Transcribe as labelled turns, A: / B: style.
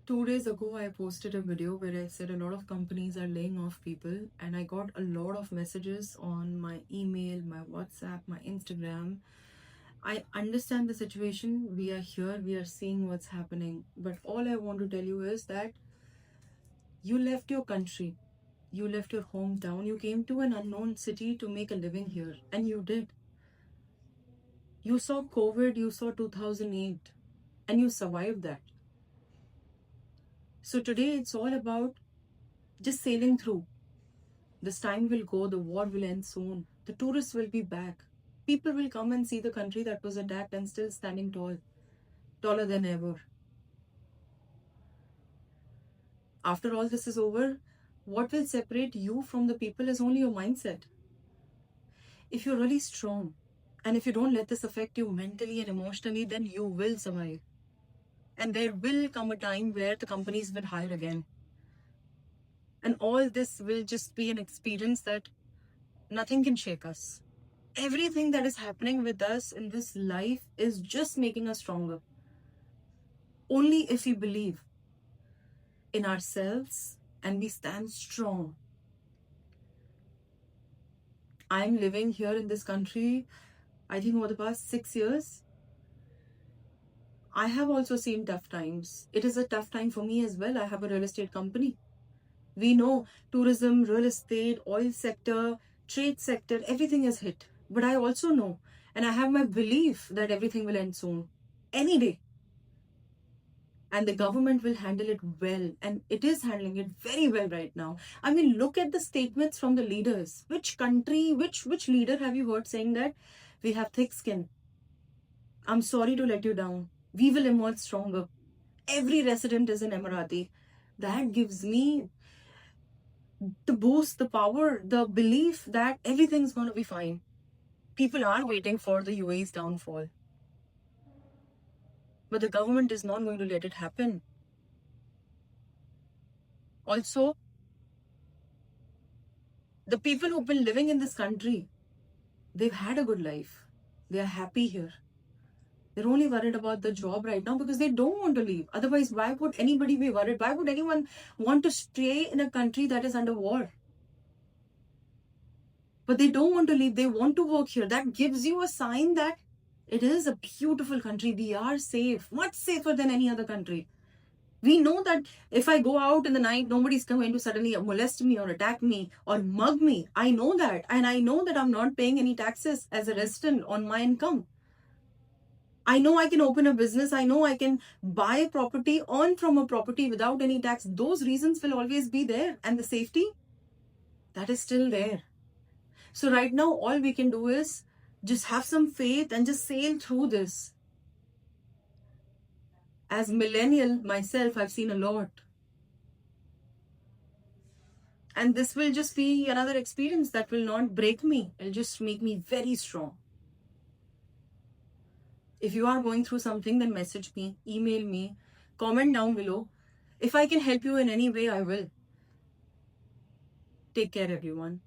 A: 2 days ago, I posted a video where I said a lot of companies are laying off people, and I got a lot of messages on my email, my WhatsApp, my Instagram. I understand the situation. We are here, we are seeing what's happening. But all I want to tell you is that you left your country, you left your hometown, you came to an unknown city to make a living here, and you did. You saw COVID, you saw 2008, and you survived that. So today it's all about just sailing through. This time will go, the war will end soon, the tourists will be back. People will come and see the country that was attacked and still standing tall, taller than ever. After all this is over, what will separate you from the people is only your mindset. If you're really strong, and if you don't let this affect you mentally and emotionally, then you will survive. And there will come a time where the companies will hire again. And all this will just be an experience that nothing can shake us. Everything that is happening with us in this life is just making us stronger. Only if we believe in ourselves and we stand strong. I'm living here in this country, I think over the past 6 years. I have also seen tough times. It is a tough time for me as well. I have a real estate company. We know tourism, real estate, oil sector, trade sector, everything is hit. But I also know, and I have my belief that everything will end soon, any day. And the government will handle it well, and it is handling it very well right now. I mean, look at the statements from the leaders. Which country, which leader have you heard saying that we have thick skin? I'm sorry to let you down. We will emerge stronger. Every resident is an Emirati. That gives me the boost, the power, the belief that everything's going to be fine. People are waiting for the UAE's downfall. But the government is not going to let it happen. Also, the people who've been living in this country, they've had a good life. They are happy here. They're only worried about the job right now because they don't want to leave. Otherwise, why would anybody be worried? Why would anyone want to stay in a country that is under war? But they don't want to leave. They want to work here. That gives you a sign that it is a beautiful country. We are safe, much safer than any other country. We know that if I go out in the night, nobody's going to suddenly molest me or attack me or mug me. I know that. And I know that I'm not paying any taxes as a resident on my income. I know I can open a business. I know I can buy a property, earn from a property without any tax. Those reasons will always be there. And the safety, that is still there. So right now, all we can do is just have some faith and just sail through this. As millennial myself, I've seen a lot. And this will just be another experience that will not break me. It'll just make me very strong. If you are going through something, then message me, email me, comment down below. If I can help you in any way, I will. Take care, everyone.